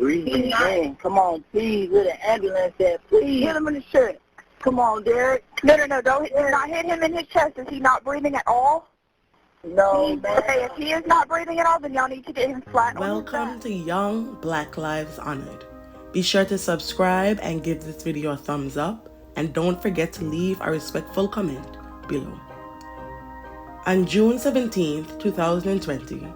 breathing. Man, come on, please, with an ambulance there, please. Hit him in the shirt. Come on, Derrick. No, don't not hit him in his chest. Is he not breathing at all? No, man. Okay, if he is not breathing at all, then y'all need to get him flat on his back. Welcome to Young Black Lives Honored. Be sure to subscribe and give this video a thumbs up, and don't forget to leave a respectful comment below. On June 17, 2020,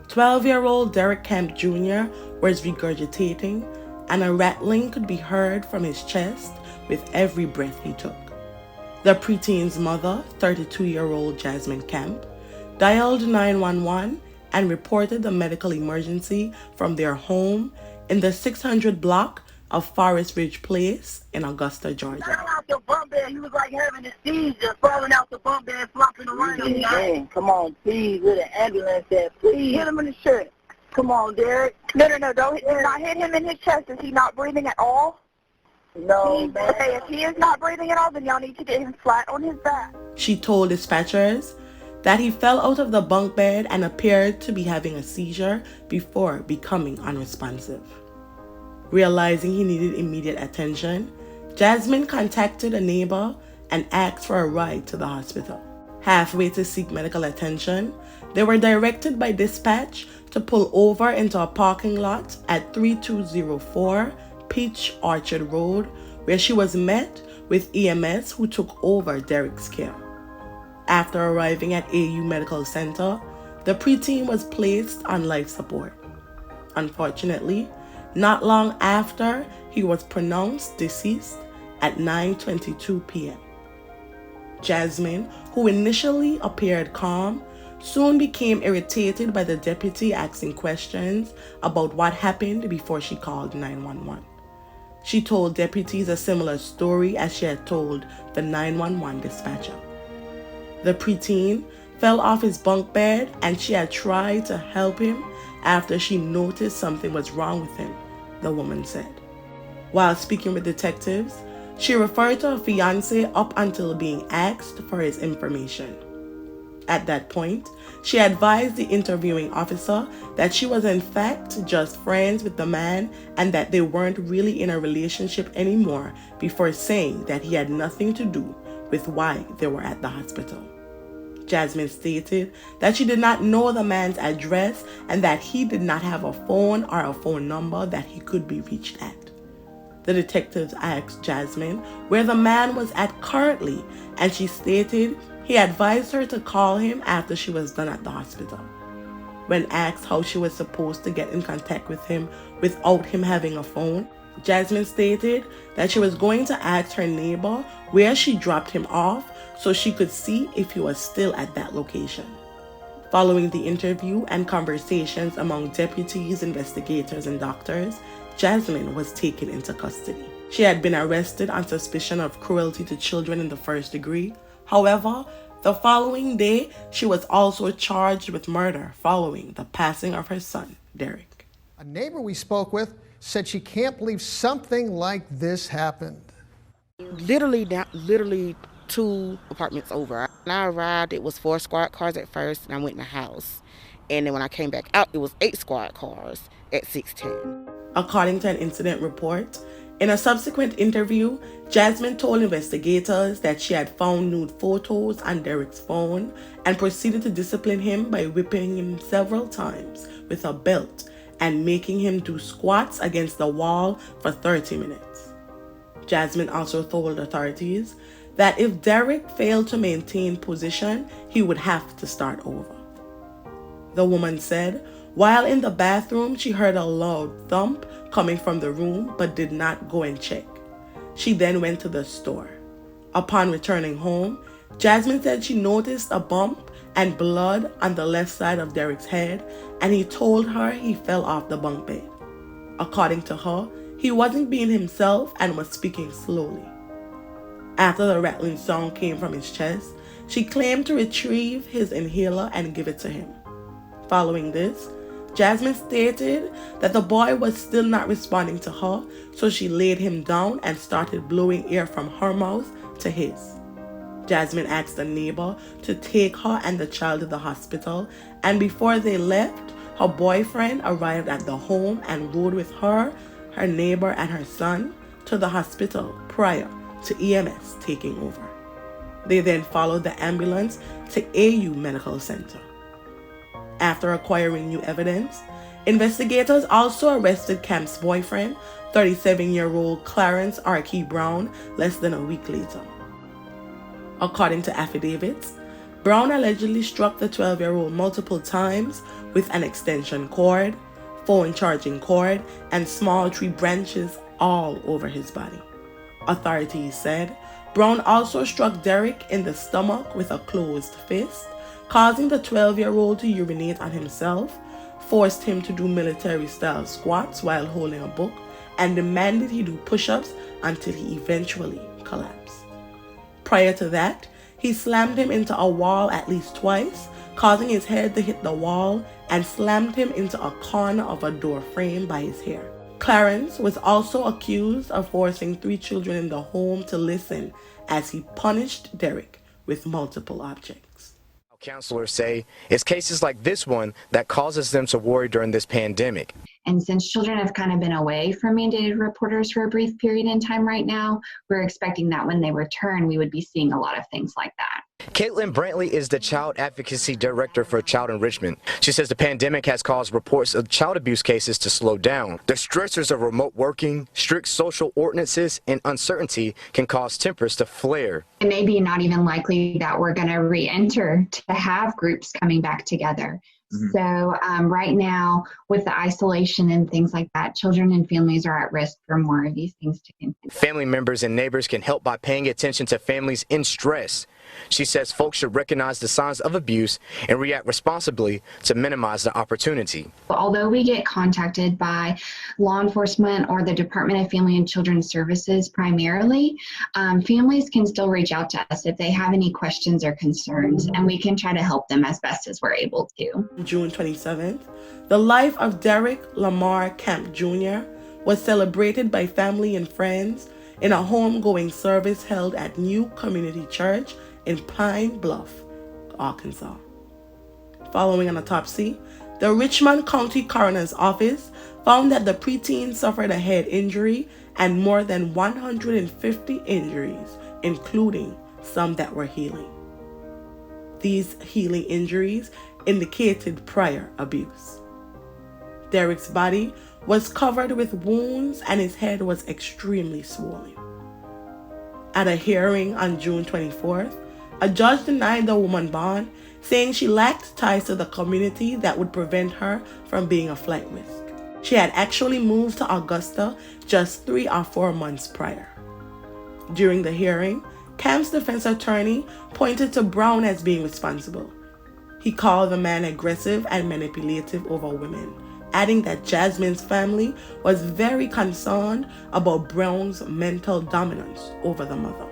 12-year-old Derrick Camp Jr. was regurgitating, and a rattling could be heard from his chest with every breath he took. The preteen's mother, 32-year-old Jasmine Camp, dialed 911 and reported the medical emergency from their home in the 600 block of Forest Ridge Place in Augusta, Georgia. Falling out the bump bed, he was like having a seizure, falling out the bump bed, flopping around. Man, come on, please, with an ambulance there, please. Hit him in the shirt. Come on, Derrick. No, don't not hit him in his chest. Is he not breathing at all? No, man. Okay, if he is not breathing at all, then y'all need to get him flat on his back. She told dispatchers that he fell out of the bunk bed and appeared to be having a seizure before becoming unresponsive. Realizing he needed immediate attention, Jasmine contacted a neighbor and asked for a ride to the hospital. Halfway to seek medical attention, they were directed by dispatch to pull over into a parking lot at 3204 Peach Orchard Road, where she was met with EMS who took over Derrick's care. After arriving at AU Medical Center, the preteen was placed on life support. Unfortunately, not long after, he was pronounced deceased at 9:22 p.m. Jasmine, who initially appeared calm, soon became irritated by the deputy asking questions about what happened before she called 911. She told deputies a similar story as she had told the 911 dispatcher. The preteen fell off his bunk bed and she had tried to help him after she noticed something was wrong with him, the woman said. While speaking with detectives, she referred to her fiancé up until being asked for his information. At that point, she advised the interviewing officer that she was in fact just friends with the man and that they weren't really in a relationship anymore, before saying that he had nothing to do with why they were at the hospital. Jasmine stated that she did not know the man's address and that he did not have a phone or a phone number that he could be reached at. The detectives asked Jasmine where the man was at currently, and she stated he advised her to call him after she was done at the hospital. When asked how she was supposed to get in contact with him without him having a phone, Jasmine stated that she was going to ask her neighbor where she dropped him off so she could see if he was still at that location. Following the interview and conversations among deputies, investigators, and doctors, Jasmine was taken into custody. She had been arrested on suspicion of cruelty to children in the first degree. However, the following day, she was also charged with murder following the passing of her son, Derrick. A neighbor we spoke with said she can't believe something like this happened. Literally 2 apartments over. When I arrived, it was 4 squad cars at first, and I went in the house. And then when I came back out, it was 8 squad cars at 610. According to an incident report, in a subsequent interview, Jasmine told investigators that she had found nude photos on Derrick's phone and proceeded to discipline him by whipping him several times with a belt and making him do squats against the wall for 30 minutes. Jasmine also told authorities that if Derrick failed to maintain position, he would have to start over. The woman said while in the bathroom, she heard a loud thump coming from the room but did not go and check. She then went to the store. Upon returning home, Jasmine said she noticed a bump and blood on the left side of Derrick's head, and he told her he fell off the bunk bed. According to her, he wasn't being himself and was speaking slowly. After the rattling sound came from his chest, she claimed to retrieve his inhaler and give it to him. Following this, Jasmine stated that the boy was still not responding to her, so she laid him down and started blowing air from her mouth to his. Jasmine asked a neighbor to take her and the child to the hospital, and before they left, her boyfriend arrived at the home and rode with her, her neighbor, and her son to the hospital prior to EMS taking over. They then followed the ambulance to AU Medical Center. After acquiring new evidence, investigators also arrested Camp's boyfriend, 37-year-old Clarence R.K. Brown, less than a week later. According to affidavits, Brown allegedly struck the 12-year-old multiple times with an extension cord, phone charging cord, and small tree branches all over his body. Authorities said Brown also struck Derrick in the stomach with a closed fist, causing the 12-year-old to urinate on himself, forced him to do military-style squats while holding a book, and demanded he do push-ups until he eventually collapsed. Prior to that, he slammed him into a wall at least twice, causing his head to hit the wall, and slammed him into a corner of a door frame by his hair. Clarence was also accused of forcing 3 children in the home to listen as he punished Derrick with multiple objects. Counselors say it's cases like this one that causes them to worry during this pandemic. And since children have kind of been away from mandated reporters for a brief period in time right now, we're expecting that when they return, we would be seeing a lot of things like that. Caitlin Brantley is the Child Advocacy Director for Child Enrichment. She says the pandemic has caused reports of child abuse cases to slow down. The stressors of remote working, strict social ordinances, and uncertainty can cause tempers to flare. It may be not even likely that we're going to re-enter to have groups coming back together. So right now, with the isolation and things like that, children and families are at risk for more of these things to continue. Family members and neighbors can help by paying attention to families in stress. She says folks should recognize the signs of abuse and react responsibly to minimize the opportunity. Although we get contacted by law enforcement or the Department of Family and Children's Services primarily, families can still reach out to us if they have any questions or concerns, and we can try to help them as best as we're able to. June 27th, the life of Derrick Camp Jr. was celebrated by family and friends in a homegoing service held at New Community Church in Pine Bluff, Arkansas. Following an autopsy, the Richmond County Coroner's Office found that the preteen suffered a head injury and more than 150 injuries, including some that were healing. These healing injuries indicated prior abuse. Derrick's body was covered with wounds and his head was extremely swollen. At a hearing on June 24th, a judge denied the woman bond, saying she lacked ties to the community that would prevent her from being a flight risk. She had actually moved to Augusta just 3 or 4 months prior. During the hearing, Camp's defense attorney pointed to Brown as being responsible. He called the man aggressive and manipulative over women, adding that Jasmine's family was very concerned about Brown's mental dominance over the mother.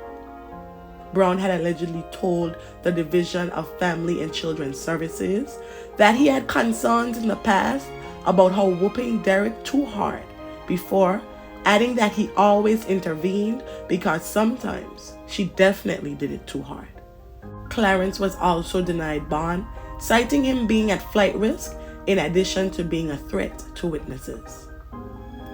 Brown had allegedly told the Division of Family and Children's Services that he had concerns in the past about her whooping Derrick too hard before, adding that he always intervened because sometimes she definitely did it too hard. Clarence was also denied bond, citing him being at flight risk in addition to being a threat to witnesses.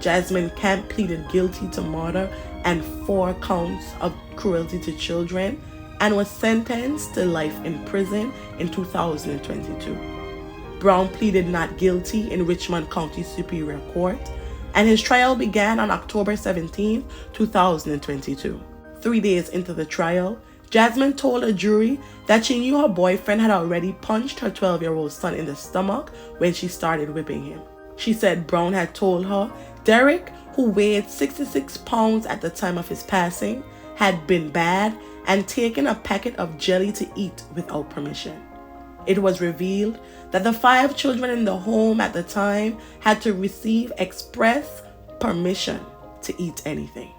Jasmine Camp pleaded guilty to murder and 4 counts of cruelty to children and was sentenced to life in prison in 2022. Brown pleaded not guilty in Richmond County Superior Court, and his trial began on October 17, 2022. 3 days into the trial, Jasmine told a jury that she knew her boyfriend had already punched her 12-year-old son in the stomach when she started whipping him. She said Brown had told her Derrick, who weighed 66 pounds at the time of his passing, had been bad and taken a packet of jelly to eat without permission. It was revealed that the 5 children in the home at the time had to receive express permission to eat anything.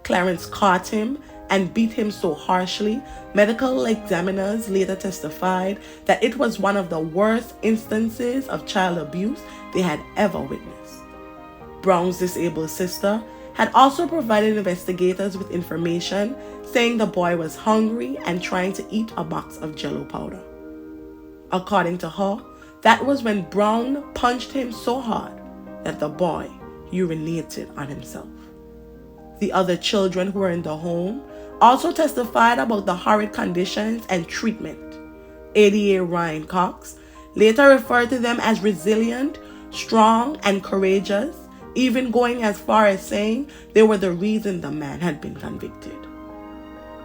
Clarence caught him and beat him so harshly, medical examiners later testified that it was one of the worst instances of child abuse they had ever witnessed. Brown's disabled sister had also provided investigators with information saying the boy was hungry and trying to eat a box of Jell-O powder. According to her, That was when Brown punched him so hard that the boy urinated on himself. The other children who were in the home also testified about the horrid conditions and treatment. ADA Ryan Cox later referred to them as resilient, strong, and courageous, even going as far as saying they were the reason the man had been convicted.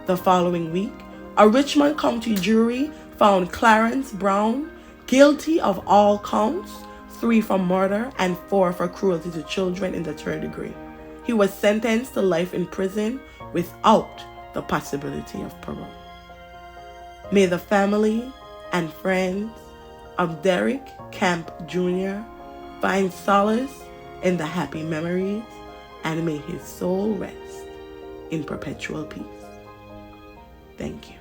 The following week, a Richmond County jury found Clarence Brown guilty of all counts, 3 for murder and 4 for cruelty to children in the 3rd degree. He was sentenced to life in prison without the possibility of parole. May the family and friends of Derrick Camp Jr. find solace in the happy memories, and may his soul rest in perpetual peace. Thank you.